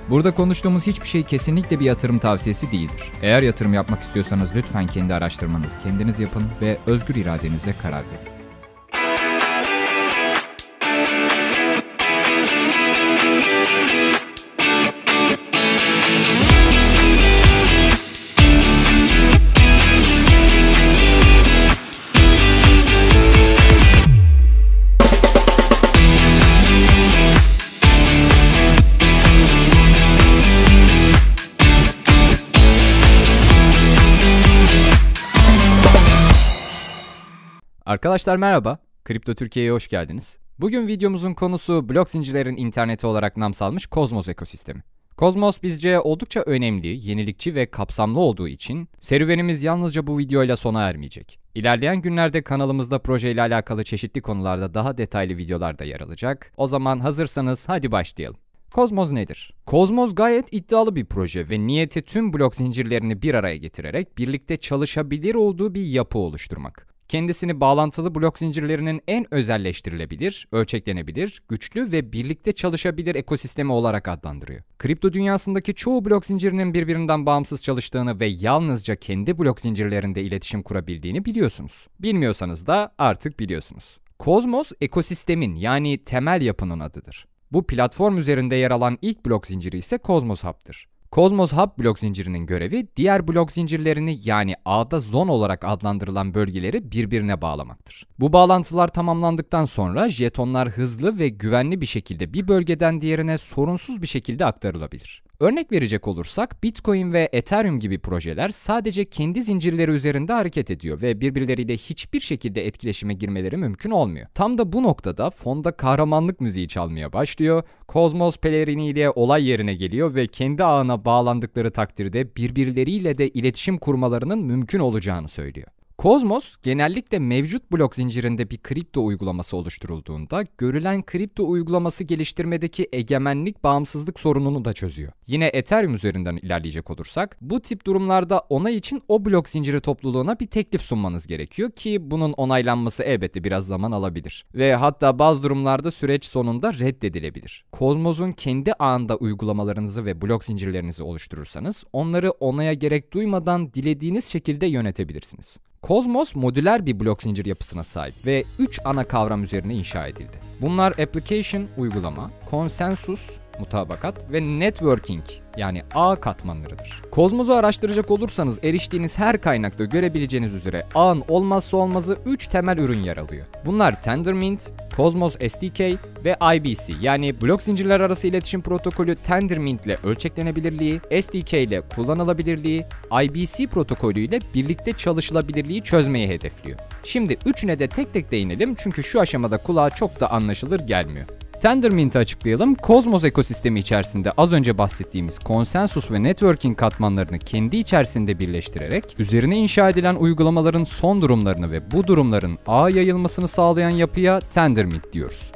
Burada konuştuğumuz hiçbir şey kesinlikle bir yatırım tavsiyesi değildir. Eğer yatırım yapmak istiyorsanız lütfen kendi araştırmanızı kendiniz yapın ve özgür iradenizle karar verin. Arkadaşlar merhaba, Kripto Türkiye'ye hoş geldiniz. Bugün videomuzun konusu blok zincirlerin interneti olarak nam salmış Cosmos ekosistemi. Cosmos bizce oldukça önemli, yenilikçi ve kapsamlı olduğu için serüvenimiz yalnızca bu videoyla sona ermeyecek. İlerleyen günlerde kanalımızda projeyle alakalı çeşitli konularda daha detaylı videolar da yer alacak. O zaman hazırsanız hadi başlayalım. Cosmos nedir? Cosmos gayet iddialı bir proje ve niyeti tüm blok zincirlerini bir araya getirerek birlikte çalışabilir olduğu bir yapı oluşturmak. Kendisini bağlantılı blok zincirlerinin en özelleştirilebilir, ölçeklenebilir, güçlü ve birlikte çalışabilir ekosistemi olarak adlandırıyor. Kripto dünyasındaki çoğu blok zincirinin birbirinden bağımsız çalıştığını ve yalnızca kendi blok zincirlerinde iletişim kurabildiğini biliyorsunuz. Bilmiyorsanız da artık biliyorsunuz. Cosmos ekosistemin yani temel yapının adıdır. Bu platform üzerinde yer alan ilk blok zinciri ise Cosmos Hub'tır. Cosmos Hub blok zincirinin görevi diğer blok zincirlerini yani ağda zon olarak adlandırılan bölgeleri birbirine bağlamaktır. Bu bağlantılar tamamlandıktan sonra jetonlar hızlı ve güvenli bir şekilde bir bölgeden diğerine sorunsuz bir şekilde aktarılabilir. Örnek verecek olursak Bitcoin ve Ethereum gibi projeler sadece kendi zincirleri üzerinde hareket ediyor ve birbirleriyle hiçbir şekilde etkileşime girmeleri mümkün olmuyor. Tam da bu noktada fonda kahramanlık müziği çalmaya başlıyor, Cosmos peleriniyle olay yerine geliyor ve kendi ağına bağlandıkları takdirde birbirleriyle de iletişim kurmalarının mümkün olacağını söylüyor. Cosmos, genellikle mevcut blok zincirinde bir kripto uygulaması oluşturulduğunda görülen kripto uygulaması geliştirmedeki egemenlik bağımsızlık sorununu da çözüyor. Yine Ethereum üzerinden ilerleyecek olursak, bu tip durumlarda onay için o blok zinciri topluluğuna bir teklif sunmanız gerekiyor ki bunun onaylanması elbette biraz zaman alabilir. Ve hatta bazı durumlarda süreç sonunda reddedilebilir. Cosmos'un kendi ağında uygulamalarınızı ve blok zincirlerinizi oluşturursanız, onları onaya gerek duymadan dilediğiniz şekilde yönetebilirsiniz. Cosmos modüler bir blok zincir yapısına sahip ve 3 ana kavram üzerine inşa edildi. Bunlar application, uygulama, consensus, mutabakat ve networking yani ağ katmanlarıdır. Cosmos'u araştıracak olursanız eriştiğiniz her kaynakta görebileceğiniz üzere ağın olmazsa olmazı 3 temel ürün yer alıyor. Bunlar Tendermint, Cosmos SDK ve IBC yani blok zincirler arası iletişim protokolü Tendermint ile ölçeklenebilirliği, SDK ile kullanılabilirliği, IBC protokolü ile birlikte çalışılabilirliği çözmeyi hedefliyor. Şimdi üçüne de tek tek değinelim çünkü şu aşamada kulağa çok da anlaşılır gelmiyor. Tendermint'i açıklayalım. Cosmos ekosistemi içerisinde az önce bahsettiğimiz konsensus ve networking katmanlarını kendi içerisinde birleştirerek üzerine inşa edilen uygulamaların son durumlarını ve bu durumların ağa yayılmasını sağlayan yapıya Tendermint diyoruz.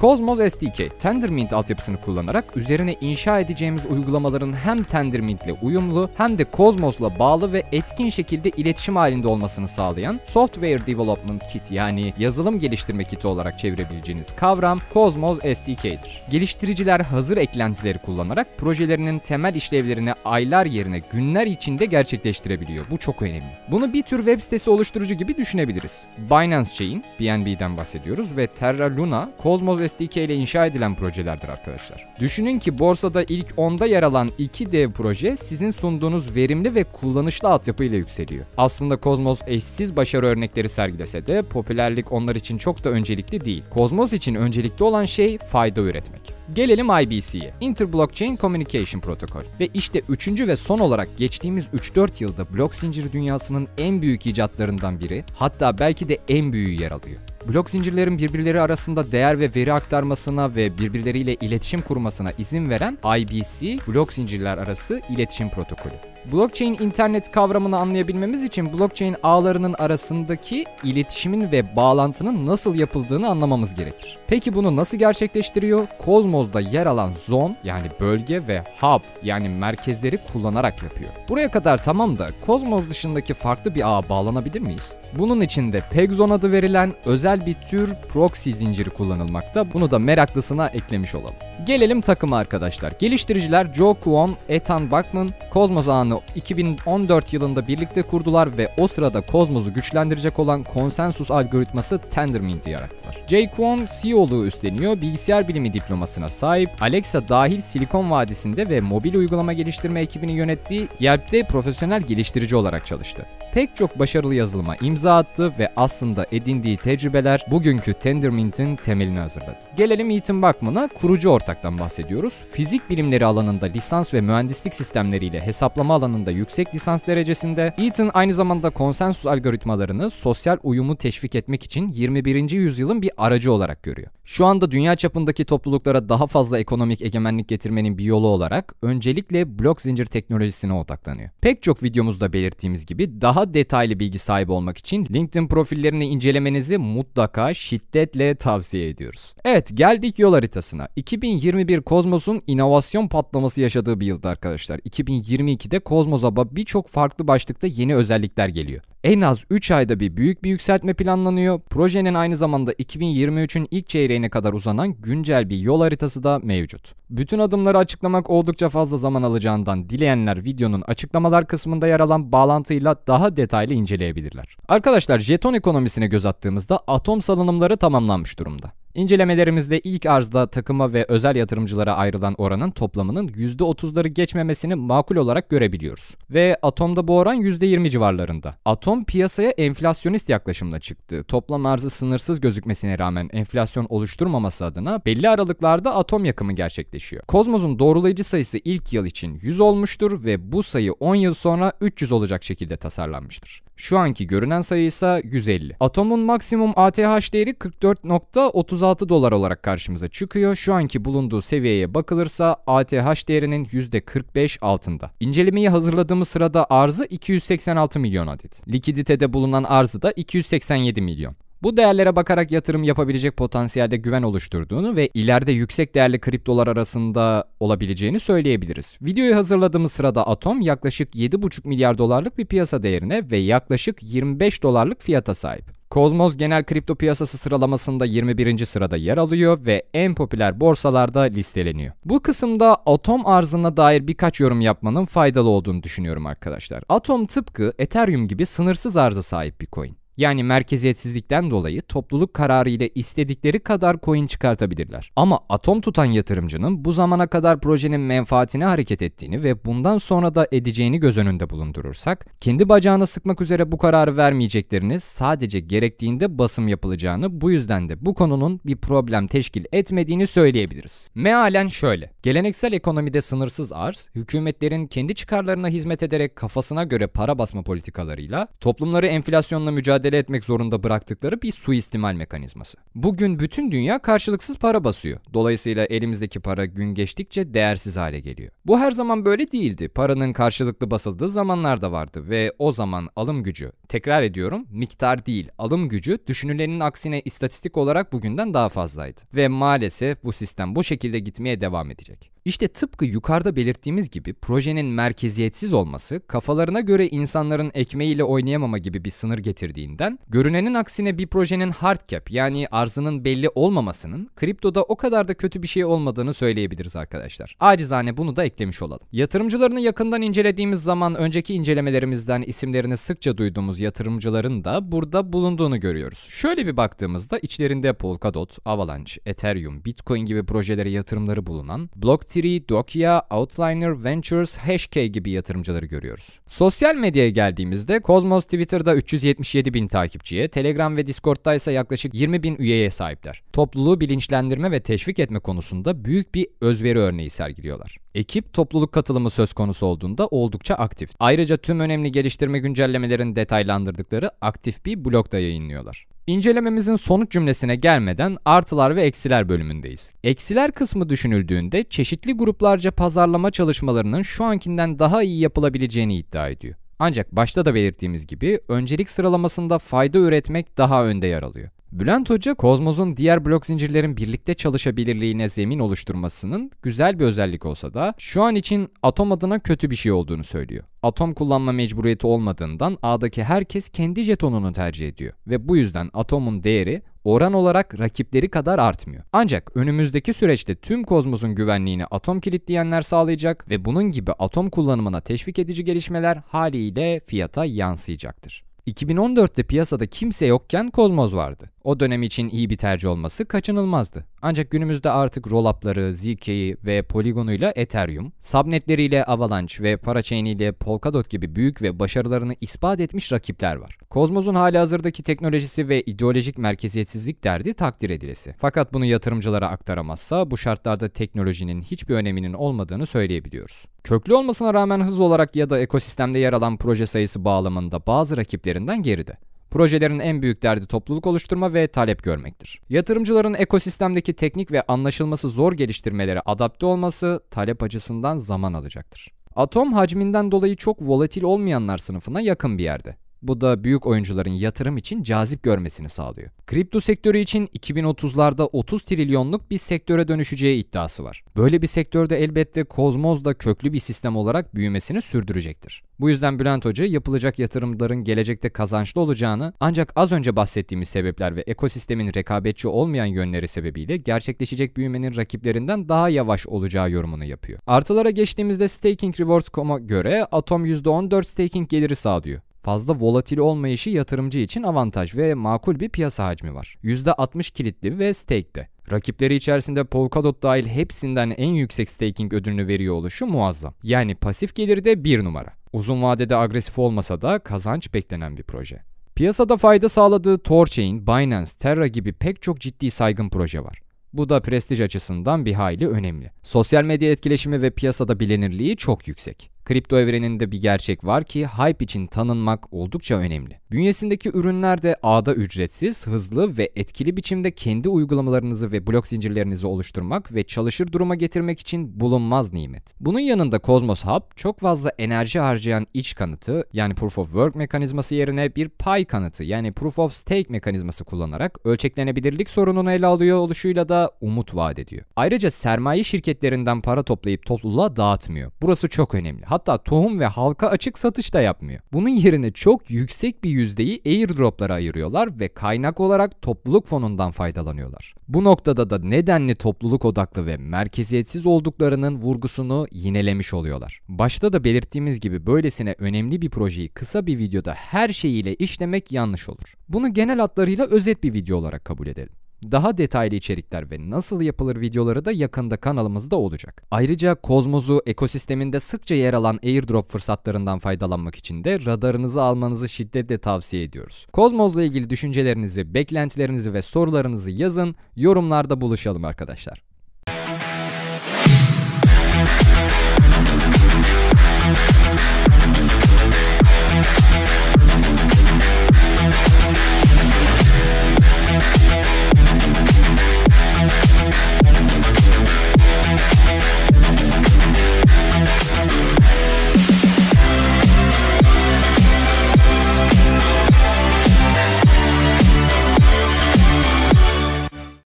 Cosmos SDK, Tendermint altyapısını kullanarak üzerine inşa edeceğimiz uygulamaların hem Tendermint ile uyumlu hem de Cosmos'la bağlı ve etkin şekilde iletişim halinde olmasını sağlayan Software Development Kit yani yazılım geliştirme kiti olarak çevirebileceğiniz kavram Cosmos SDK'dir. Geliştiriciler hazır eklentileri kullanarak projelerinin temel işlevlerini aylar yerine günler içinde gerçekleştirebiliyor. Bu çok önemli. Bunu bir tür web sitesi oluşturucu gibi düşünebiliriz. Binance Chain, BNB'den bahsediyoruz ve Terra Luna, Cosmos SDK ile inşa edilen projelerdir arkadaşlar. Düşünün ki borsada ilk 10'da yer alan 2 dev proje sizin sunduğunuz verimli ve kullanışlı altyapı ile yükseliyor. Aslında Cosmos eşsiz başarı örnekleri sergilese de popülerlik onlar için çok da öncelikli değil. Cosmos için öncelikli olan şey fayda üretmek. Gelelim IBC'ye, Inter-Blockchain Communication Protocol. Ve işte üçüncü ve son olarak geçtiğimiz 3-4 yılda blok zinciri dünyasının en büyük icatlarından biri, hatta belki de en büyüğü yer alıyor. Blok zincirlerin birbirleri arasında değer ve veri aktarmasına ve birbirleriyle iletişim kurmasına izin veren IBC, blok zincirler arası iletişim protokolü. Blockchain internet kavramını anlayabilmemiz için blockchain ağlarının arasındaki iletişimin ve bağlantının nasıl yapıldığını anlamamız gerekir. Peki bunu nasıl gerçekleştiriyor? Cosmos'da yer alan zone yani bölge ve hub yani merkezleri kullanarak yapıyor. Buraya kadar tamam da Cosmos dışındaki farklı bir ağa bağlanabilir miyiz? Bunun için de Pegzone adı verilen özel bir tür proxy zinciri kullanılmakta. Bunu da meraklısına eklemiş olalım. Gelelim takıma arkadaşlar. Geliştiriciler Joe Kwon, Ethan Buckman, Cosmos ağını 2014 yılında birlikte kurdular ve o sırada Cosmos'u güçlendirecek olan konsensus algoritması Tendermint'i yarattılar. Jay Kwon CEO'luğu üstleniyor, bilgisayar bilimi diplomasına sahip, Alexa dahil Silikon Vadisi'nde ve mobil uygulama geliştirme ekibini yönettiği Yelp'te profesyonel geliştirici olarak çalıştı. Pek çok başarılı yazılıma imza attı ve aslında edindiği tecrübeler bugünkü Tendermint'in temelini hazırladı. Gelelim Ethan Buckman'a, kurucu ortaktan bahsediyoruz. Fizik bilimleri alanında lisans ve mühendislik sistemleriyle hesaplama alanında yüksek lisans derecesinde. Ethan aynı zamanda konsensus algoritmalarını sosyal uyumu teşvik etmek için 21. yüzyılın bir aracı olarak görüyor. Şu anda dünya çapındaki topluluklara daha fazla ekonomik egemenlik getirmenin bir yolu olarak öncelikle blok zincir teknolojisine odaklanıyor. Pek çok videomuzda belirttiğimiz gibi daha detaylı bilgi sahibi olmak için LinkedIn profillerini incelemenizi mutlaka şiddetle tavsiye ediyoruz. Evet, geldik yol haritasına. 2021 Cosmos'un inovasyon patlaması yaşadığı bir yıldı arkadaşlar. 2022'de Cosmos'a birçok farklı başlıkta yeni özellikler geliyor. En az 3 ayda büyük bir yükseltme planlanıyor. Projenin aynı zamanda 2023'ün ilk çeyreğine kadar uzanan güncel bir yol haritası da mevcut. Bütün adımları açıklamak oldukça fazla zaman alacağından dileyenler videonun açıklamalar kısmında yer alan bağlantıyla daha detaylı inceleyebilirler. Arkadaşlar, jeton ekonomisine göz attığımızda atom salınımları tamamlanmış durumda. İncelemelerimizde ilk arzda takıma ve özel yatırımcılara ayrılan oranın toplamının %30'ları geçmemesini makul olarak görebiliyoruz. Ve atomda bu oran %20 civarlarında. Atom piyasaya enflasyonist yaklaşımla çıktı. Toplam arzı sınırsız gözükmesine rağmen enflasyon oluşturmaması adına belli aralıklarda atom yakımı gerçekleşiyor. Cosmos'un doğrulayıcı sayısı ilk yıl için 100 olmuştur ve bu sayı 10 yıl sonra 300 olacak şekilde tasarlanmıştır. Şu anki görünen sayı ise 150. Atomun maksimum ATH değeri 44.36 dolar olarak karşımıza çıkıyor. Şu anki bulunduğu seviyeye bakılırsa ATH değerinin %45 altında. İncelemeyi hazırladığımız sırada arzı 286 milyon adet. Likiditede bulunan arzı da 287 milyon. Bu değerlere bakarak yatırım yapabilecek potansiyelde güven oluşturduğunu ve ileride yüksek değerli kriptolar arasında olabileceğini söyleyebiliriz. Videoyu hazırladığımız sırada Atom yaklaşık 7,5 milyar dolarlık bir piyasa değerine ve yaklaşık 25 dolarlık fiyata sahip. Cosmos genel kripto piyasası sıralamasında 21. sırada yer alıyor ve en popüler borsalarda listeleniyor. Bu kısımda Atom arzına dair birkaç yorum yapmanın faydalı olduğunu düşünüyorum arkadaşlar. Atom tıpkı Ethereum gibi sınırsız arza sahip bir coin. Yani merkeziyetsizlikten dolayı topluluk kararı ile istedikleri kadar coin çıkartabilirler. Ama atom tutan yatırımcının bu zamana kadar projenin menfaatine hareket ettiğini ve bundan sonra da edeceğini göz önünde bulundurursak, kendi bacağına sıkmak üzere bu kararı vermeyeceklerini, sadece gerektiğinde basım yapılacağını, bu yüzden de bu konunun bir problem teşkil etmediğini söyleyebiliriz. Mealen şöyle: geleneksel ekonomide sınırsız arz, hükümetlerin kendi çıkarlarına hizmet ederek kafasına göre para basma politikalarıyla toplumları enflasyonla mücadele etmek zorunda bıraktıkları bir suistimal mekanizması. Bugün bütün dünya karşılıksız para basıyor. Dolayısıyla elimizdeki para gün geçtikçe değersiz hale geliyor. Bu her zaman böyle değildi. Paranın karşılıklı basıldığı zamanlar da vardı ve o zaman alım gücü, tekrar ediyorum, miktar değil, alım gücü düşünülenin aksine istatistik olarak bugünden daha fazlaydı. Ve maalesef bu sistem bu şekilde gitmeye devam edecek. İşte tıpkı yukarıda belirttiğimiz gibi projenin merkeziyetsiz olması, kafalarına göre insanların ekmeğiyle oynayamama gibi bir sınır getirdiğinden, görünenin aksine bir projenin hard cap, yani arzının belli olmamasının kriptoda o kadar da kötü bir şey olmadığını söyleyebiliriz arkadaşlar. Acizane bunu da eklemiş olalım. Yatırımcılarını yakından incelediğimiz zaman önceki incelemelerimizden isimlerini sıkça duyduğumuz yatırımcıların da burada bulunduğunu görüyoruz. Şöyle bir baktığımızda içlerinde Polkadot, Avalanche, Ethereum, Bitcoin gibi projelere yatırımları bulunan Block3, Dokia, Outliner Ventures, Hashkey gibi yatırımcıları görüyoruz. Sosyal medyaya geldiğimizde Cosmos Twitter'da 377 bin takipçiye, Telegram ve Discord'da ise yaklaşık 20 bin üyeye sahipler. Topluluğu bilinçlendirme ve teşvik etme konusunda büyük bir özveri örneği sergiliyorlar. Ekip topluluk katılımı söz konusu olduğunda oldukça aktif. Ayrıca tüm önemli geliştirme güncellemelerini detaylandırdıkları aktif bir blog da yayınlıyorlar. İncelememizin sonuç cümlesine gelmeden artılar ve eksiler bölümündeyiz. Eksiler kısmı düşünüldüğünde çeşitli gruplarca pazarlama çalışmalarının şu ankinden daha iyi yapılabileceğini iddia ediyor. Ancak başta da belirttiğimiz gibi öncelik sıralamasında fayda üretmek daha önde yer alıyor. Bülent Hoca, Cosmos'un diğer blok zincirlerin birlikte çalışabilirliğine zemin oluşturmasının güzel bir özellik olsa da şu an için Atom adına kötü bir şey olduğunu söylüyor. Atom kullanma mecburiyeti olmadığından ağdaki herkes kendi jetonunu tercih ediyor ve bu yüzden Atom'un değeri oran olarak rakipleri kadar artmıyor. Ancak önümüzdeki süreçte tüm kozmosun güvenliğini atom kilitleyenler sağlayacak ve bunun gibi atom kullanımına teşvik edici gelişmeler haliyle fiyata yansıyacaktır. 2014'te piyasada kimse yokken Kozmos vardı. O dönem için iyi bir tercih olması kaçınılmazdı. Ancak günümüzde artık Rollup'ları, ZK'yi ve Polygon'uyla Ethereum, subnetleriyle Avalanche ve Parachain'iyle Polkadot gibi büyük ve başarılarını ispat etmiş rakipler var. Kozmos'un halihazırdaki teknolojisi ve ideolojik merkeziyetsizlik derdi takdir edilesi. Fakat bunu yatırımcılara aktaramazsa bu şartlarda teknolojinin hiçbir öneminin olmadığını söyleyebiliyoruz. Köklü olmasına rağmen hız olarak ya da ekosistemde yer alan proje sayısı bağlamında bazı rakiplerinden geride. Projelerin en büyük derdi topluluk oluşturma ve talep görmektir. Yatırımcıların ekosistemdeki teknik ve anlaşılması zor geliştirmelere adapte olması talep açısından zaman alacaktır. Atom hacminden dolayı çok volatil olmayanlar sınıfına yakın bir yerde. Bu da büyük oyuncuların yatırım için cazip görmesini sağlıyor. Kripto sektörü için 2030'larda 30 trilyonluk bir sektöre dönüşeceği iddiası var. Böyle bir sektörde elbette Kozmos da köklü bir sistem olarak büyümesini sürdürecektir. Bu yüzden Bülent Hoca yapılacak yatırımların gelecekte kazançlı olacağını ancak az önce bahsettiğimiz sebepler ve ekosistemin rekabetçi olmayan yönleri sebebiyle gerçekleşecek büyümenin rakiplerinden daha yavaş olacağı yorumunu yapıyor. Artılara geçtiğimizde StakingRewards.com'a göre Atom %14 staking geliri sağlıyor. Fazla volatil olmayışı yatırımcı için avantaj ve makul bir piyasa hacmi var. %60 kilitli ve stake'de. Rakipleri içerisinde Polkadot dahil hepsinden en yüksek staking ödülünü veriyor oluşu muazzam. Yani pasif geliri de bir numara. Uzun vadede agresif olmasa da kazanç beklenen bir proje. Piyasada fayda sağladığı Thorchain, Binance, Terra gibi pek çok ciddi saygın proje var. Bu da prestij açısından bir hayli önemli. Sosyal medya etkileşimi ve piyasada bilinirliği çok yüksek. Kripto evreninde bir gerçek var ki hype için tanınmak oldukça önemli. Bünyesindeki ürünler de ağda ücretsiz, hızlı ve etkili biçimde kendi uygulamalarınızı ve blok zincirlerinizi oluşturmak ve çalışır duruma getirmek için bulunmaz nimet. Bunun yanında Cosmos Hub çok fazla enerji harcayan iç kanıtı yani Proof of Work mekanizması yerine bir pay kanıtı yani Proof of Stake mekanizması kullanarak ölçeklenebilirlik sorununu ele alıyor oluşuyla da umut vaat ediyor. Ayrıca sermaye şirketlerinden para toplayıp topluluğa dağıtmıyor. Burası çok önemli. Hatta tohum ve halka açık satış da yapmıyor. Bunun yerine çok yüksek bir yüzdeyi airdroplara ayırıyorlar ve kaynak olarak topluluk fonundan faydalanıyorlar. Bu noktada da nedenli topluluk odaklı ve merkeziyetsiz olduklarının vurgusunu yinelemiş oluyorlar. Başta da belirttiğimiz gibi böylesine önemli bir projeyi kısa bir videoda her şeyiyle işlemek yanlış olur. Bunu genel hatlarıyla özet bir video olarak kabul edelim. Daha detaylı içerikler ve nasıl yapılır videoları da yakında kanalımızda olacak. Ayrıca Kozmos'u ekosisteminde sıkça yer alan airdrop fırsatlarından faydalanmak için de radarınızı almanızı şiddetle tavsiye ediyoruz. Kozmos'la ilgili düşüncelerinizi, beklentilerinizi ve sorularınızı yazın, yorumlarda buluşalım arkadaşlar.